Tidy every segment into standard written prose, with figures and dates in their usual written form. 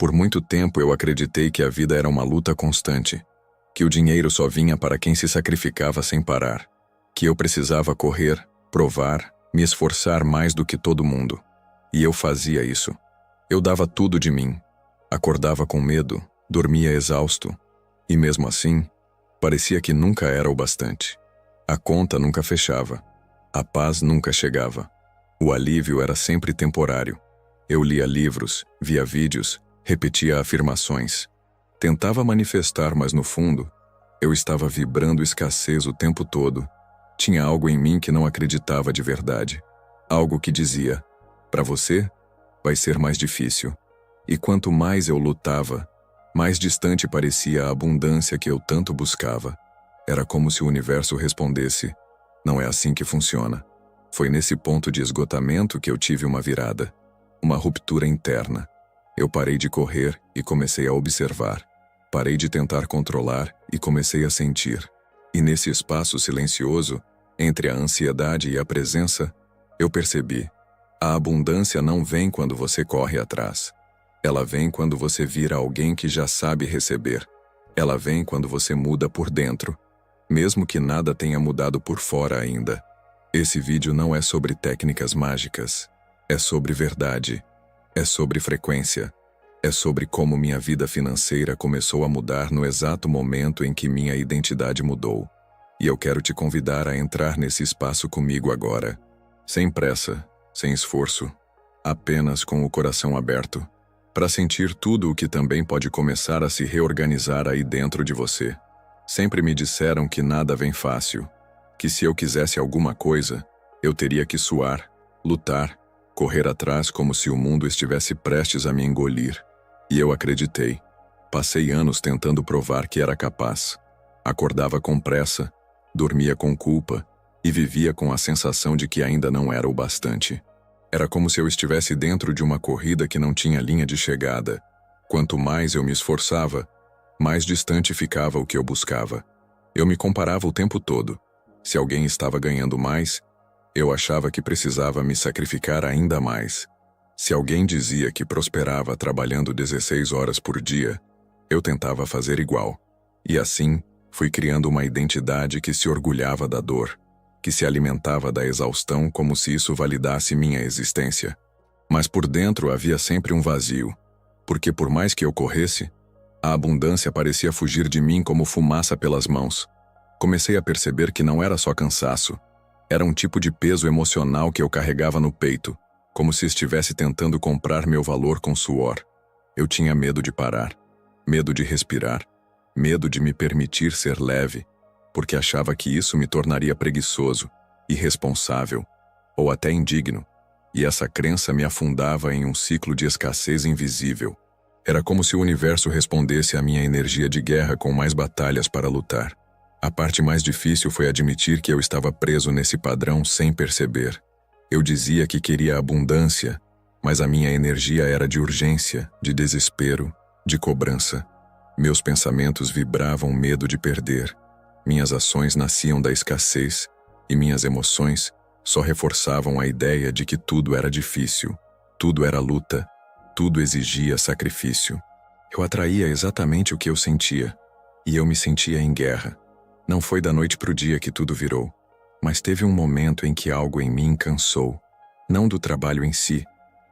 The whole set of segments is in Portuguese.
Por muito tempo eu acreditei que a vida era uma luta constante, que o dinheiro só vinha para quem se sacrificava sem parar, que eu precisava correr, provar, me esforçar mais do que todo mundo. E eu fazia isso. Eu dava tudo de mim. Acordava com medo, dormia exausto. E mesmo assim, parecia que nunca era o bastante. A conta nunca fechava. A paz nunca chegava. O alívio era sempre temporário. Eu lia livros, via vídeos, repetia afirmações. Tentava manifestar, mas no fundo, eu estava vibrando escassez o tempo todo. Tinha algo em mim que não acreditava de verdade. Algo que dizia: para você, vai ser mais difícil. E quanto mais eu lutava, mais distante parecia a abundância que eu tanto buscava. Era como se o universo respondesse: não é assim que funciona. Foi nesse ponto de esgotamento que eu tive uma virada. Uma ruptura interna. Eu parei de correr e comecei a observar. Parei de tentar controlar e comecei a sentir. E nesse espaço silencioso, entre a ansiedade e a presença, eu percebi: a abundância não vem quando você corre atrás. Ela vem quando você vira alguém que já sabe receber. Ela vem quando você muda por dentro, mesmo que nada tenha mudado por fora ainda. Esse vídeo não é sobre técnicas mágicas. É sobre verdade. É sobre frequência. É sobre como minha vida financeira começou a mudar no exato momento em que minha identidade mudou. E eu quero te convidar a entrar nesse espaço comigo agora. Sem pressa, sem esforço, apenas com o coração aberto, para sentir tudo o que também pode começar a se reorganizar aí dentro de você. Sempre me disseram que nada vem fácil, que se eu quisesse alguma coisa, eu teria que suar, lutar, correr atrás como se o mundo estivesse prestes a me engolir. E eu acreditei. Passei anos tentando provar que era capaz. Acordava com pressa, dormia com culpa e vivia com a sensação de que ainda não era o bastante. Era como se eu estivesse dentro de uma corrida que não tinha linha de chegada. Quanto mais eu me esforçava, mais distante ficava o que eu buscava. Eu me comparava o tempo todo. Se alguém estava ganhando mais, eu achava que precisava me sacrificar ainda mais. Se alguém dizia que prosperava trabalhando 16 horas por dia, eu tentava fazer igual. E assim, fui criando uma identidade que se orgulhava da dor, que se alimentava da exaustão como se isso validasse minha existência. Mas por dentro havia sempre um vazio, porque por mais que eu corresse, a abundância parecia fugir de mim como fumaça pelas mãos. Comecei a perceber que não era só cansaço, era um tipo de peso emocional que eu carregava no peito, como se estivesse tentando comprar meu valor com suor. Eu tinha medo de parar, medo de respirar, medo de me permitir ser leve, porque achava que isso me tornaria preguiçoso, irresponsável ou até indigno, e essa crença me afundava em um ciclo de escassez invisível. Era como se o universo respondesse à minha energia de guerra com mais batalhas para lutar. A parte mais difícil foi admitir que eu estava preso nesse padrão sem perceber. Eu dizia que queria abundância, mas a minha energia era de urgência, de desespero, de cobrança. Meus pensamentos vibravam medo de perder. Minhas ações nasciam da escassez e minhas emoções só reforçavam a ideia de que tudo era difícil, tudo era luta, tudo exigia sacrifício. Eu atraía exatamente o que eu sentia, e eu me sentia em guerra. Não foi da noite para o dia que tudo virou, mas teve um momento em que algo em mim cansou, não do trabalho em si,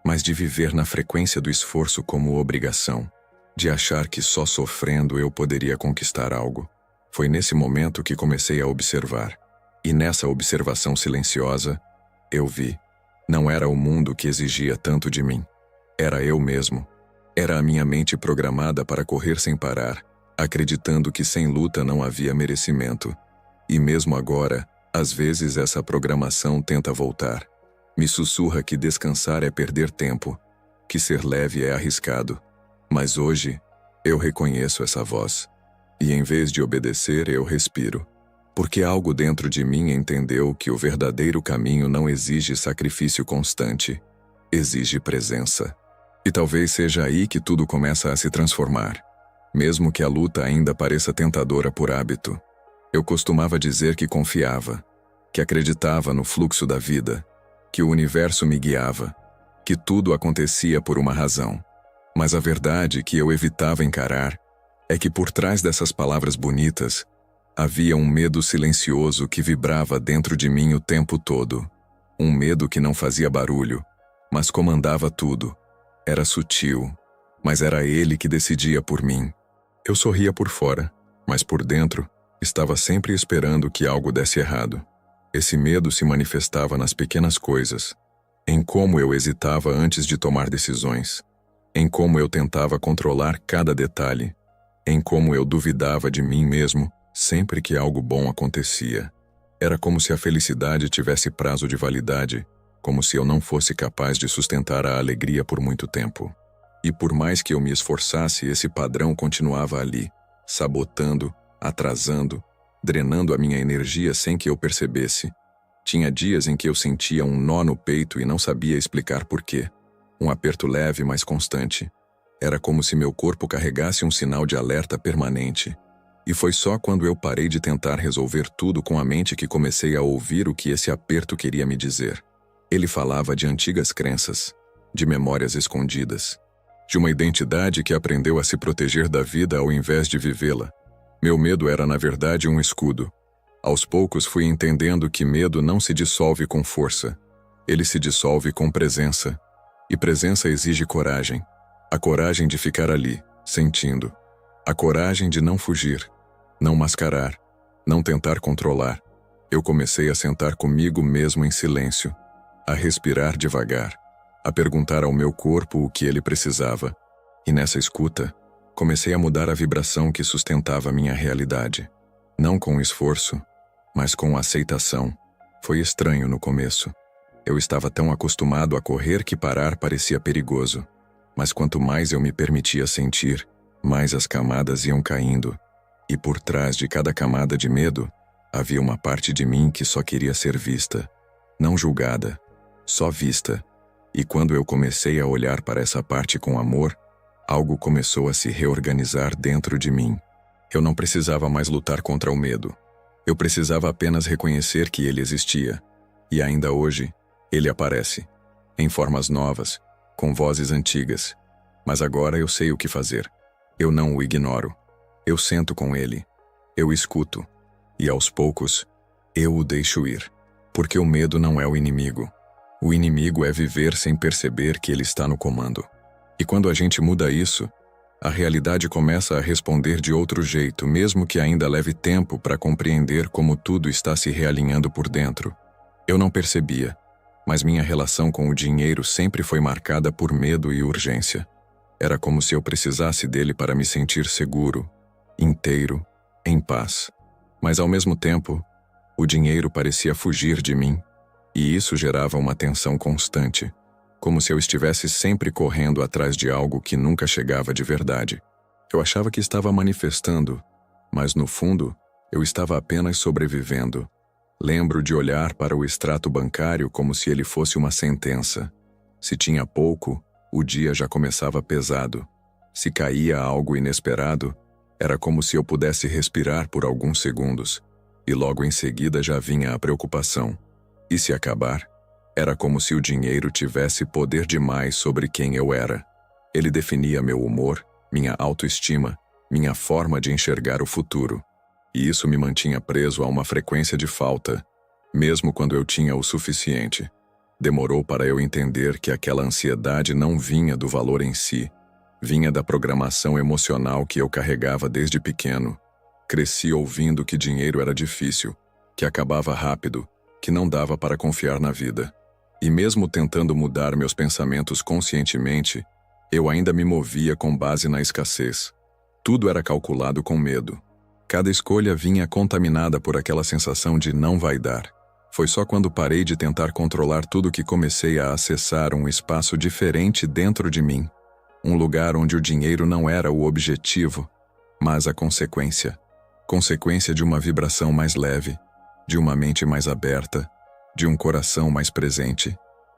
mas de viver na frequência do esforço como obrigação, de achar que só sofrendo eu poderia conquistar algo. Foi nesse momento que comecei a observar, e nessa observação silenciosa, eu vi. Não era o mundo que exigia tanto de mim. Era eu mesmo. Era a minha mente programada para correr sem parar, acreditando que sem luta não havia merecimento. E mesmo agora, às vezes essa programação tenta voltar. Me sussurra que descansar é perder tempo, que ser leve é arriscado. Mas hoje, eu reconheço essa voz. E em vez de obedecer, eu respiro. Porque algo dentro de mim entendeu que o verdadeiro caminho não exige sacrifício constante, exige presença. E talvez seja aí que tudo começa a se transformar. Mesmo que a luta ainda pareça tentadora por hábito. Eu costumava dizer que confiava, que acreditava no fluxo da vida, que o universo me guiava, que tudo acontecia por uma razão. Mas a verdade que eu evitava encarar é que por trás dessas palavras bonitas havia um medo silencioso que vibrava dentro de mim o tempo todo. Um medo que não fazia barulho, mas comandava tudo. Era sutil, mas era ele que decidia por mim. Eu sorria por fora, mas por dentro estava sempre esperando que algo desse errado. Esse medo se manifestava nas pequenas coisas, em como eu hesitava antes de tomar decisões, em como eu tentava controlar cada detalhe, em como eu duvidava de mim mesmo sempre que algo bom acontecia. Era como se a felicidade tivesse prazo de validade, como se eu não fosse capaz de sustentar a alegria por muito tempo. E por mais que eu me esforçasse, esse padrão continuava ali, sabotando, atrasando, drenando a minha energia sem que eu percebesse. Tinha dias em que eu sentia um nó no peito e não sabia explicar por quê. Um aperto leve, mas constante. Era como se meu corpo carregasse um sinal de alerta permanente. E foi só quando eu parei de tentar resolver tudo com a mente que comecei a ouvir o que esse aperto queria me dizer. Ele falava de antigas crenças, de memórias escondidas, de uma identidade que aprendeu a se proteger da vida ao invés de vivê-la. Meu medo era, na verdade, um escudo. Aos poucos fui entendendo que medo não se dissolve com força. Ele se dissolve com presença. E presença exige coragem. A coragem de ficar ali, sentindo. A coragem de não fugir, não mascarar, não tentar controlar. Eu comecei a sentar comigo mesmo em silêncio, a respirar devagar, a perguntar ao meu corpo o que ele precisava. E nessa escuta, comecei a mudar a vibração que sustentava minha realidade. Não com esforço, mas com aceitação. Foi estranho no começo. Eu estava tão acostumado a correr que parar parecia perigoso. Mas quanto mais eu me permitia sentir, mais as camadas iam caindo. E por trás de cada camada de medo, havia uma parte de mim que só queria ser vista. Não julgada, só vista. E quando eu comecei a olhar para essa parte com amor, algo começou a se reorganizar dentro de mim. Eu não precisava mais lutar contra o medo. Eu precisava apenas reconhecer que ele existia. E ainda hoje, ele aparece. Em formas novas, com vozes antigas. Mas agora eu sei o que fazer. Eu não o ignoro. Eu sento com ele. Eu escuto. E aos poucos, eu o deixo ir. Porque o medo não é o inimigo. O inimigo é viver sem perceber que ele está no comando. E quando a gente muda isso, a realidade começa a responder de outro jeito, mesmo que ainda leve tempo para compreender como tudo está se realinhando por dentro. Eu não percebia, mas minha relação com o dinheiro sempre foi marcada por medo e urgência. Era como se eu precisasse dele para me sentir seguro, inteiro, em paz. Mas ao mesmo tempo, o dinheiro parecia fugir de mim, e isso gerava uma tensão constante, como se eu estivesse sempre correndo atrás de algo que nunca chegava de verdade. Eu achava que estava manifestando, mas no fundo, eu estava apenas sobrevivendo. Lembro de olhar para o extrato bancário como se ele fosse uma sentença. Se tinha pouco, o dia já começava pesado. Se caía algo inesperado, era como se eu pudesse respirar por alguns segundos, e logo em seguida já vinha a preocupação. E se acabar? Era como se o dinheiro tivesse poder demais sobre quem eu era. Ele definia meu humor, minha autoestima, minha forma de enxergar o futuro. E isso me mantinha preso a uma frequência de falta, mesmo quando eu tinha o suficiente. Demorou para eu entender que aquela ansiedade não vinha do valor em si, vinha da programação emocional que eu carregava desde pequeno. Cresci ouvindo que dinheiro era difícil, que acabava rápido, que não dava para confiar na vida. E mesmo tentando mudar meus pensamentos conscientemente, eu ainda me movia com base na escassez. Tudo era calculado com medo. Cada escolha vinha contaminada por aquela sensação de não vai dar. Foi só quando parei de tentar controlar tudo que comecei a acessar um espaço diferente dentro de mim. Um lugar onde o dinheiro não era o objetivo, mas a consequência. Consequência de uma vibração mais leve, de uma mente mais aberta, de um coração mais presente.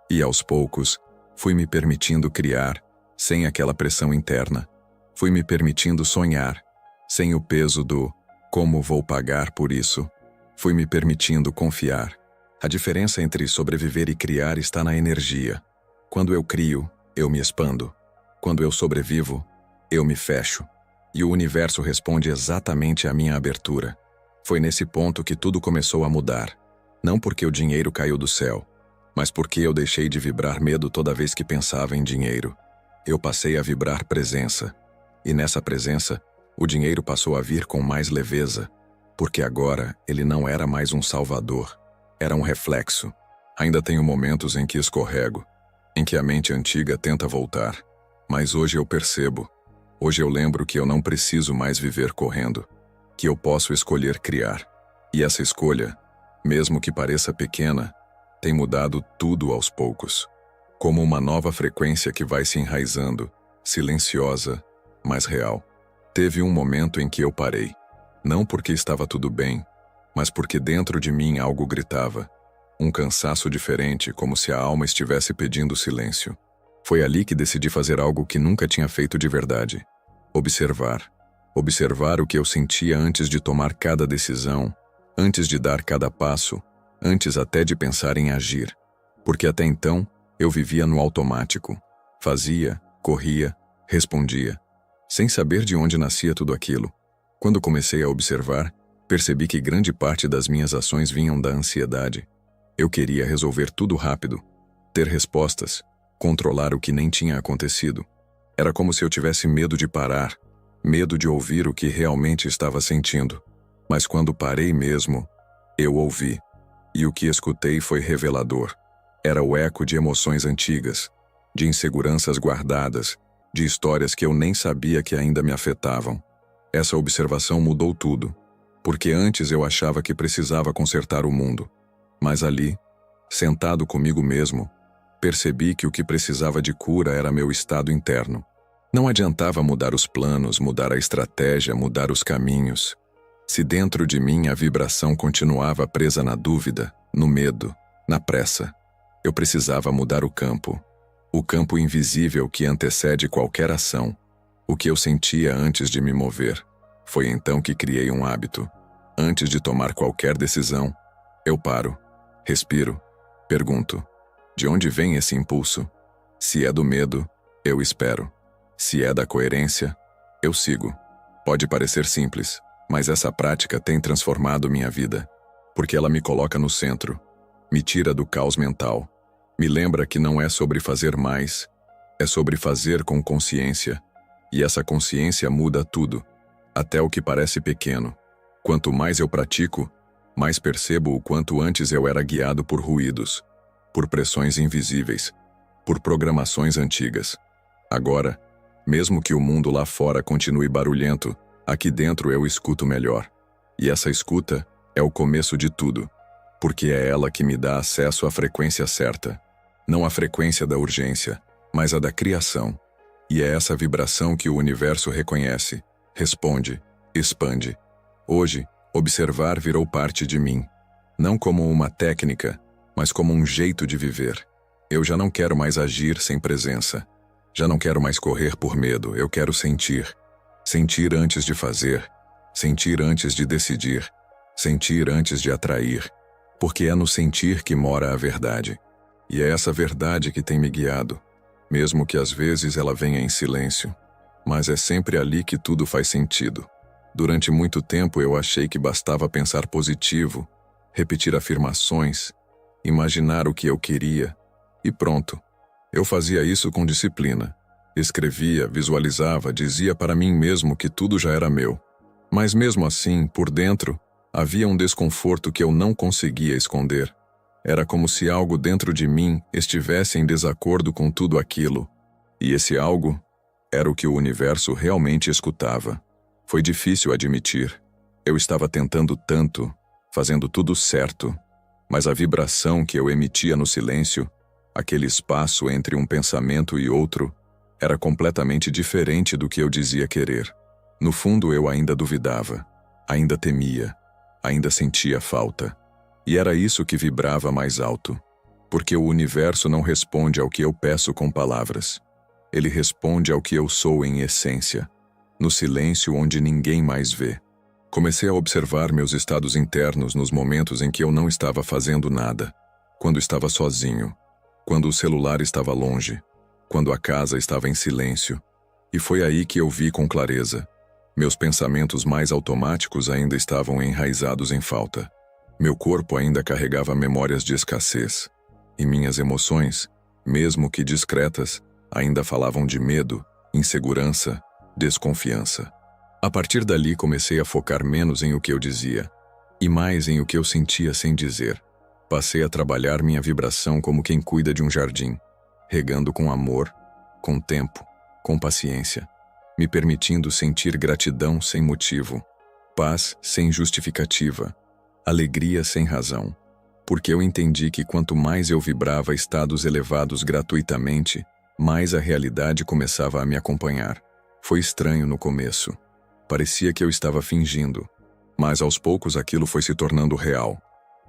E aos poucos, fui me permitindo criar, sem aquela pressão interna. Fui me permitindo sonhar, sem o peso do como vou pagar por isso. Fui me permitindo confiar. A diferença entre sobreviver e criar está na energia. Quando eu crio, eu me expando. Quando eu sobrevivo, eu me fecho. E o universo responde exatamente à minha abertura. Foi nesse ponto que tudo começou a mudar. Não porque o dinheiro caiu do céu, mas porque eu deixei de vibrar medo toda vez que pensava em dinheiro. Eu passei a vibrar presença. E nessa presença, o dinheiro passou a vir com mais leveza, porque agora ele não era mais um salvador, era um reflexo. Ainda tenho momentos em que escorrego, em que a mente antiga tenta voltar, mas hoje eu percebo, hoje eu lembro que eu não preciso mais viver correndo, que eu posso escolher criar. E essa escolha, mesmo que pareça pequena, tem mudado tudo aos poucos, como uma nova frequência que vai se enraizando, silenciosa, mas real. Teve um momento em que eu parei, não porque estava tudo bem, mas porque dentro de mim algo gritava, um cansaço diferente, como se a alma estivesse pedindo silêncio. Foi ali que decidi fazer algo que nunca tinha feito de verdade. Observar. Observar o que eu sentia antes de tomar cada decisão, antes de dar cada passo, antes até de pensar em agir. Porque até então, eu vivia no automático. Fazia, corria, respondia, sem saber de onde nascia tudo aquilo. Quando comecei a observar, percebi que grande parte das minhas ações vinham da ansiedade. Eu queria resolver tudo rápido, ter respostas, controlar o que nem tinha acontecido. Era como se eu tivesse medo de parar, medo de ouvir o que realmente estava sentindo. Mas quando parei mesmo, eu ouvi. E o que escutei foi revelador. Era o eco de emoções antigas, de inseguranças guardadas, de histórias que eu nem sabia que ainda me afetavam. Essa observação mudou tudo, porque antes eu achava que precisava consertar o mundo. Mas ali, sentado comigo mesmo, percebi que o que precisava de cura era meu estado interno. Não adiantava mudar os planos, mudar a estratégia, mudar os caminhos. Se dentro de mim a vibração continuava presa na dúvida, no medo, na pressa, eu precisava mudar o campo invisível que antecede qualquer ação, o que eu sentia antes de me mover. Foi então que criei um hábito. Antes de tomar qualquer decisão, eu paro, respiro, pergunto: de onde vem esse impulso? Se é do medo, eu espero. Se é da coerência, eu sigo. Pode parecer simples, mas essa prática tem transformado minha vida, porque ela me coloca no centro, me tira do caos mental, me lembra que não é sobre fazer mais, é sobre fazer com consciência, e essa consciência muda tudo, até o que parece pequeno. Quanto mais eu pratico, mais percebo o quanto antes eu era guiado por ruídos, por pressões invisíveis, por programações antigas. Agora, mesmo que o mundo lá fora continue barulhento, aqui dentro eu escuto melhor. E essa escuta é o começo de tudo, porque é ela que me dá acesso à frequência certa. Não a frequência da urgência, mas a da criação. E é essa vibração que o universo reconhece, responde, expande. Hoje, observar virou parte de mim. Não como uma técnica, mas como um jeito de viver. Eu já não quero mais agir sem presença. Já não quero mais correr por medo, eu quero sentir. Sentir antes de fazer. Sentir antes de decidir. Sentir antes de atrair. Porque é no sentir que mora a verdade. E é essa verdade que tem me guiado, mesmo que às vezes ela venha em silêncio. Mas é sempre ali que tudo faz sentido. Durante muito tempo eu achei que bastava pensar positivo, repetir afirmações, imaginar o que eu queria, e pronto. Eu fazia isso com disciplina. Escrevia, visualizava, dizia para mim mesmo que tudo já era meu. Mas mesmo assim, por dentro, havia um desconforto que eu não conseguia esconder. Era como se algo dentro de mim estivesse em desacordo com tudo aquilo. E esse algo era o que o universo realmente escutava. Foi difícil admitir. Eu estava tentando tanto, fazendo tudo certo, mas a vibração que eu emitia no silêncio, aquele espaço entre um pensamento e outro, era completamente diferente do que eu dizia querer. No fundo eu ainda duvidava, ainda temia, ainda sentia falta. E era isso que vibrava mais alto, porque o universo não responde ao que eu peço com palavras. Ele responde ao que eu sou em essência, no silêncio onde ninguém mais vê. Comecei a observar meus estados internos nos momentos em que eu não estava fazendo nada, quando estava sozinho, quando o celular estava longe, quando a casa estava em silêncio. E foi aí que eu vi com clareza. Meus pensamentos mais automáticos ainda estavam enraizados em falta. Meu corpo ainda carregava memórias de escassez. E minhas emoções, mesmo que discretas, ainda falavam de medo, insegurança, desconfiança. A partir dali comecei a focar menos em o que eu dizia, e mais em o que eu sentia sem dizer. Passei a trabalhar minha vibração como quem cuida de um jardim, regando com amor, com tempo, com paciência, me permitindo sentir gratidão sem motivo, paz sem justificativa, alegria sem razão, porque eu entendi que quanto mais eu vibrava estados elevados gratuitamente, mais a realidade começava a me acompanhar. Foi estranho no começo. Parecia que eu estava fingindo, mas aos poucos aquilo foi se tornando real.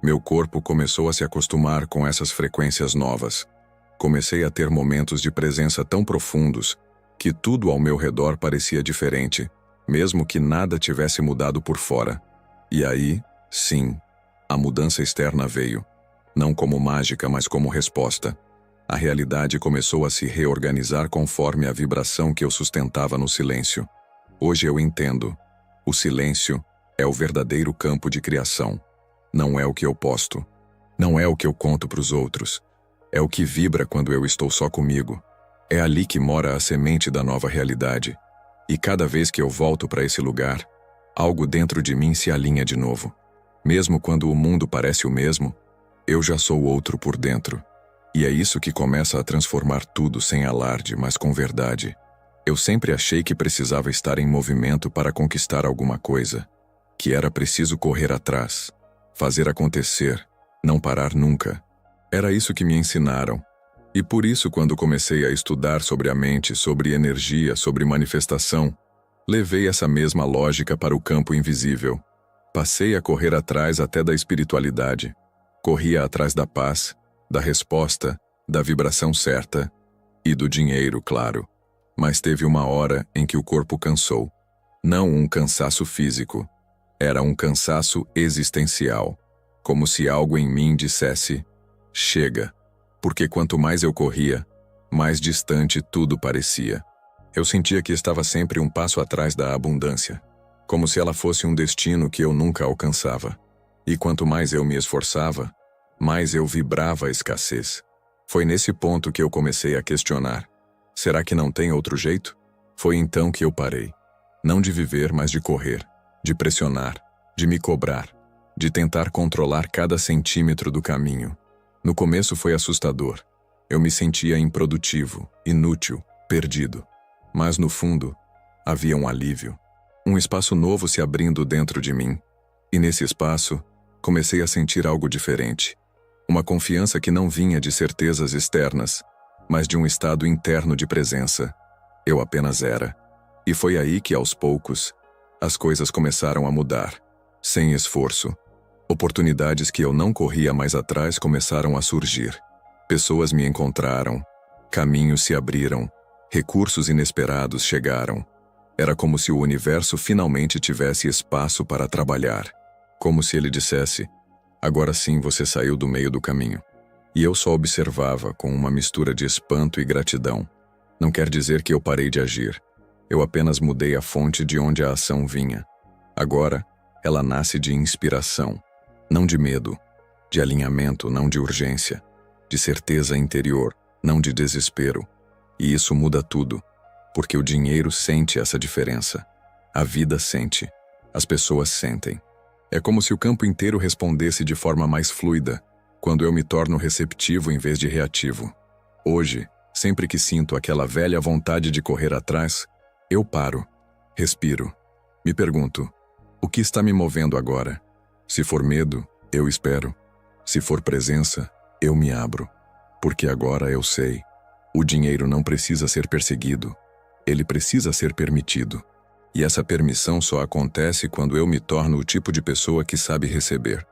Meu corpo começou a se acostumar com essas frequências novas. Comecei a ter momentos de presença tão profundos que tudo ao meu redor parecia diferente, mesmo que nada tivesse mudado por fora. E aí, sim, a mudança externa veio, não como mágica, mas como resposta. A realidade começou a se reorganizar conforme a vibração que eu sustentava no silêncio. Hoje eu entendo. O silêncio é o verdadeiro campo de criação. Não é o que eu posto. Não é o que eu conto para os outros. É o que vibra quando eu estou só comigo. É ali que mora a semente da nova realidade. E cada vez que eu volto para esse lugar, algo dentro de mim se alinha de novo. Mesmo quando o mundo parece o mesmo, eu já sou outro por dentro. E é isso que começa a transformar tudo sem alarde, mas com verdade. Eu sempre achei que precisava estar em movimento para conquistar alguma coisa, que era preciso correr atrás, fazer acontecer, não parar nunca. Era isso que me ensinaram. E por isso, quando comecei a estudar sobre a mente, sobre energia, sobre manifestação, levei essa mesma lógica para o campo invisível. Passei a correr atrás até da espiritualidade. Corria atrás da paz, da resposta, da vibração certa e do dinheiro, claro. Mas teve uma hora em que o corpo cansou. Não um cansaço físico. Era um cansaço existencial. Como se algo em mim dissesse: chega. Porque quanto mais eu corria, mais distante tudo parecia. Eu sentia que estava sempre um passo atrás da abundância, como se ela fosse um destino que eu nunca alcançava. E quanto mais eu me esforçava, mais eu vibrava a escassez. Foi nesse ponto que eu comecei a questionar: será que não tem outro jeito? Foi então que eu parei. Não de viver, mas de correr, de pressionar, de me cobrar, de tentar controlar cada centímetro do caminho. No começo foi assustador. Eu me sentia improdutivo, inútil, perdido. Mas no fundo, havia um alívio. Um espaço novo se abrindo dentro de mim. E nesse espaço, comecei a sentir algo diferente. Uma confiança que não vinha de certezas externas, mas de um estado interno de presença. Eu apenas era. E foi aí que, aos poucos, as coisas começaram a mudar, sem esforço. Oportunidades que eu não corria mais atrás começaram a surgir. Pessoas me encontraram, caminhos se abriram, recursos inesperados chegaram. Era como se o universo finalmente tivesse espaço para trabalhar. Como se ele dissesse: agora sim você saiu do meio do caminho. E eu só observava com uma mistura de espanto e gratidão. Não quer dizer que eu parei de agir. Eu apenas mudei a fonte de onde a ação vinha. Agora, ela nasce de inspiração. Não de medo, de alinhamento, não de urgência, de certeza interior, não de desespero. E isso muda tudo, porque o dinheiro sente essa diferença. A vida sente, as pessoas sentem. É como se o campo inteiro respondesse de forma mais fluida, quando eu me torno receptivo em vez de reativo. Hoje, sempre que sinto aquela velha vontade de correr atrás, eu paro, respiro, me pergunto: o que está me movendo agora? Se for medo, eu espero. Se for presença, eu me abro. Porque agora eu sei. O dinheiro não precisa ser perseguido. Ele precisa ser permitido. E essa permissão só acontece quando eu me torno o tipo de pessoa que sabe receber,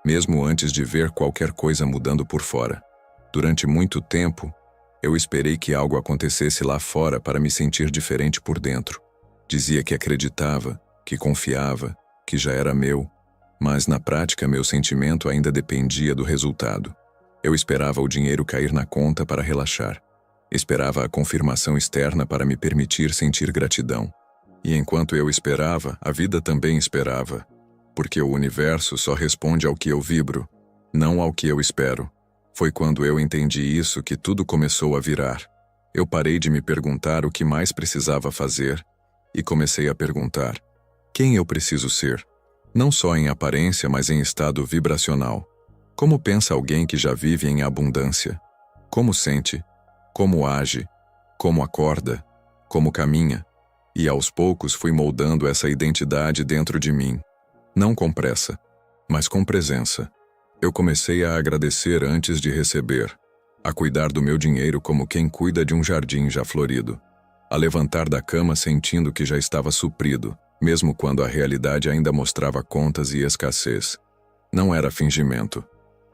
mesmo antes de ver qualquer coisa mudando por fora. Durante muito tempo, eu esperei que algo acontecesse lá fora para me sentir diferente por dentro. Dizia que acreditava, que confiava, que já era meu. Mas na prática meu sentimento ainda dependia do resultado. Eu esperava o dinheiro cair na conta para relaxar. Esperava a confirmação externa para me permitir sentir gratidão. E enquanto eu esperava, a vida também esperava. Porque o universo só responde ao que eu vibro, não ao que eu espero. Foi quando eu entendi isso que tudo começou a virar. Eu parei de me perguntar o que mais precisava fazer e comecei a perguntar: quem eu preciso ser? Não só em aparência, mas em estado vibracional. Como pensa alguém que já vive em abundância? Como sente? Como age? Como acorda? Como caminha? E aos poucos fui moldando essa identidade dentro de mim. Não com pressa, mas com presença. Eu comecei a agradecer antes de receber, a cuidar do meu dinheiro como quem cuida de um jardim já florido, a levantar da cama sentindo que já estava suprido, mesmo quando a realidade ainda mostrava contas e escassez. Não era fingimento,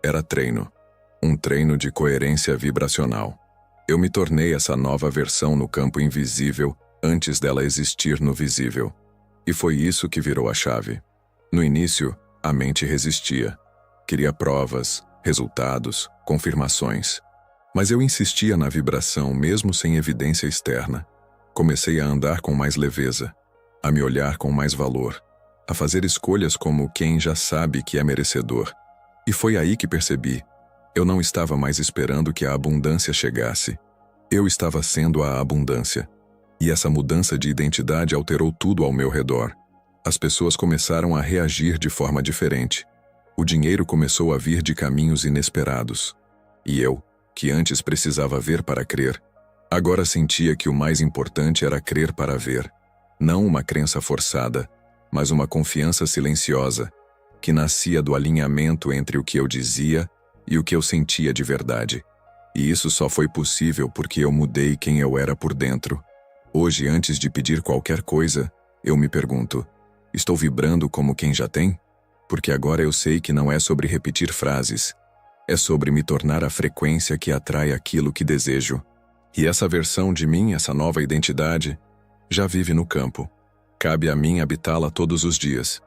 era treino. Um treino de coerência vibracional. Eu me tornei essa nova versão no campo invisível antes dela existir no visível. E foi isso que virou a chave. No início, a mente resistia. Queria provas, resultados, confirmações. Mas eu insistia na vibração mesmo sem evidência externa. Comecei a andar com mais leveza, a me olhar com mais valor, a fazer escolhas como quem já sabe que é merecedor. E foi aí que percebi: eu não estava mais esperando que a abundância chegasse. Eu estava sendo a abundância. E essa mudança de identidade alterou tudo ao meu redor. As pessoas começaram a reagir de forma diferente. O dinheiro começou a vir de caminhos inesperados. E eu, que antes precisava ver para crer, agora sentia que o mais importante era crer para ver. Não uma crença forçada, mas uma confiança silenciosa, que nascia do alinhamento entre o que eu dizia e o que eu sentia de verdade. E isso só foi possível porque eu mudei quem eu era por dentro. Hoje, antes de pedir qualquer coisa, eu me pergunto: estou vibrando como quem já tem? Porque agora eu sei que não é sobre repetir frases. É sobre me tornar a frequência que atrai aquilo que desejo. E essa versão de mim, essa nova identidade, já vive no campo. Cabe a mim habitá-la todos os dias.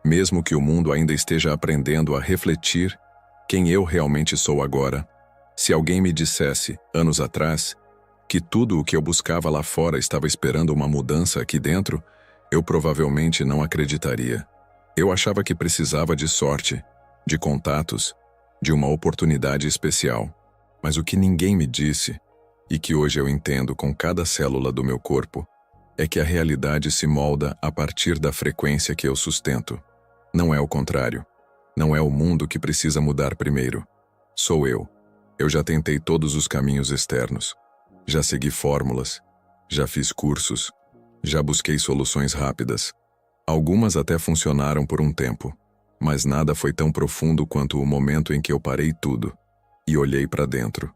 Mesmo que o mundo ainda esteja aprendendo a refletir quem eu realmente sou agora. Se alguém me dissesse, anos atrás, que tudo o que eu buscava lá fora estava esperando uma mudança aqui dentro, eu provavelmente não acreditaria. Eu achava que precisava de sorte, de contatos, de uma oportunidade especial. Mas o que ninguém me disse, e que hoje eu entendo com cada célula do meu corpo, é que a realidade se molda a partir da frequência que eu sustento. Não é o contrário. Não é o mundo que precisa mudar primeiro. Sou eu. Eu já tentei todos os caminhos externos. Já segui fórmulas. Já fiz cursos. Já busquei soluções rápidas. Algumas até funcionaram por um tempo. Mas nada foi tão profundo quanto o momento em que eu parei tudo e olhei para dentro.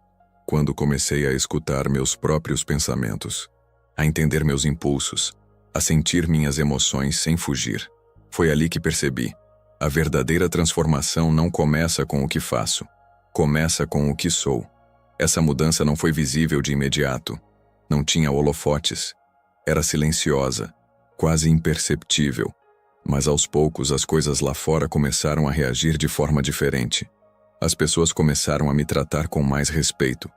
Quando comecei a escutar meus próprios pensamentos, a entender meus impulsos, a sentir minhas emoções sem fugir. Foi ali que percebi: a verdadeira transformação não começa com o que faço, começa com o que sou. Essa mudança não foi visível de imediato, não tinha holofotes, era silenciosa, quase imperceptível. Mas aos poucos as coisas lá fora começaram a reagir de forma diferente. As pessoas começaram a me tratar com mais respeito.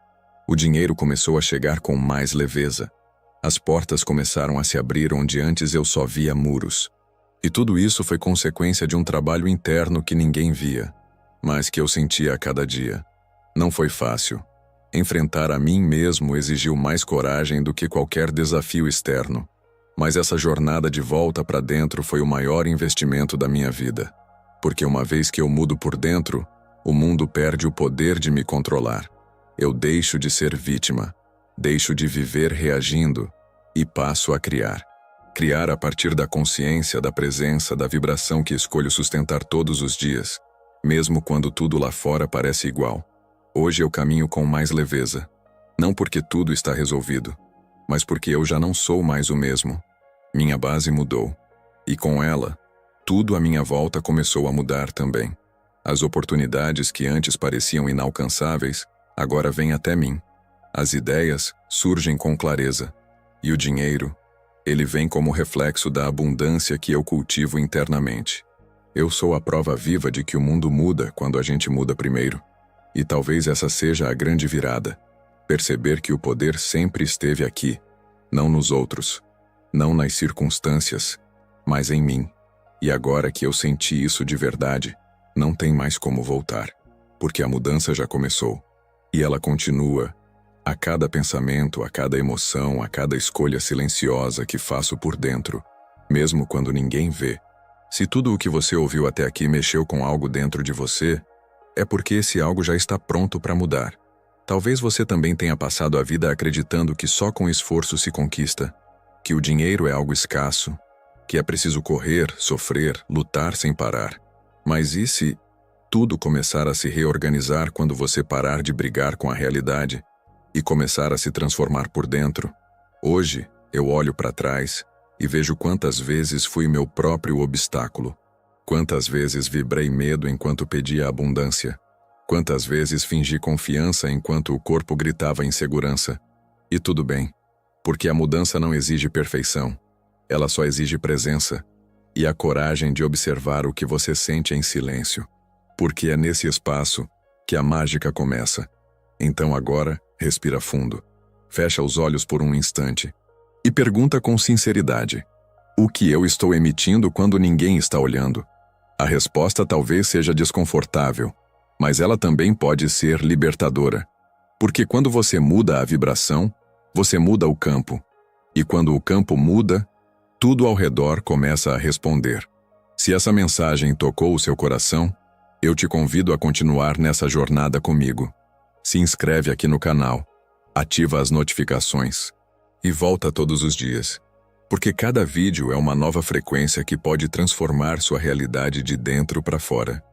O dinheiro começou a chegar com mais leveza. As portas começaram a se abrir onde antes eu só via muros. E tudo isso foi consequência de um trabalho interno que ninguém via, mas que eu sentia a cada dia. Não foi fácil. Enfrentar a mim mesmo exigiu mais coragem do que qualquer desafio externo. Mas essa jornada de volta para dentro foi o maior investimento da minha vida. Porque uma vez que eu mudo por dentro, o mundo perde o poder de me controlar. Eu deixo de ser vítima, deixo de viver reagindo e passo a criar. Criar a partir da consciência, da presença, da vibração que escolho sustentar todos os dias, mesmo quando tudo lá fora parece igual. Hoje eu caminho com mais leveza. Não porque tudo está resolvido, mas porque eu já não sou mais o mesmo. Minha base mudou. E com ela, tudo à minha volta começou a mudar também. As oportunidades que antes pareciam inalcançáveis, agora vêm até mim. As ideias surgem com clareza. E o dinheiro, ele vem como reflexo da abundância que eu cultivo internamente. Eu sou a prova viva de que o mundo muda quando a gente muda primeiro. E talvez essa seja a grande virada. Perceber que o poder sempre esteve aqui, não nos outros, não nas circunstâncias, mas em mim. E agora que eu senti isso de verdade, não tem mais como voltar, porque a mudança já começou. E ela continua, a cada pensamento, a cada emoção, a cada escolha silenciosa que faço por dentro, mesmo quando ninguém vê. Se tudo o que você ouviu até aqui mexeu com algo dentro de você, é porque esse algo já está pronto para mudar. Talvez você também tenha passado a vida acreditando que só com esforço se conquista, que o dinheiro é algo escasso, que é preciso correr, sofrer, lutar sem parar. Mas e se tudo começar a se reorganizar quando você parar de brigar com a realidade e começar a se transformar por dentro? Hoje, eu olho para trás e vejo quantas vezes fui meu próprio obstáculo, quantas vezes vibrei medo enquanto pedia abundância, quantas vezes fingi confiança enquanto o corpo gritava insegurança. E tudo bem, porque a mudança não exige perfeição, ela só exige presença e a coragem de observar o que você sente em silêncio, porque é nesse espaço que a mágica começa. Então agora, respira fundo, fecha os olhos por um instante e pergunta com sinceridade: o que eu estou emitindo quando ninguém está olhando? A resposta talvez seja desconfortável, mas ela também pode ser libertadora. Porque quando você muda a vibração, você muda o campo. E quando o campo muda, tudo ao redor começa a responder. Se essa mensagem tocou o seu coração, eu te convido a continuar nessa jornada comigo. Se inscreve aqui no canal, ativa as notificações e volta todos os dias. Porque cada vídeo é uma nova frequência que pode transformar sua realidade de dentro para fora.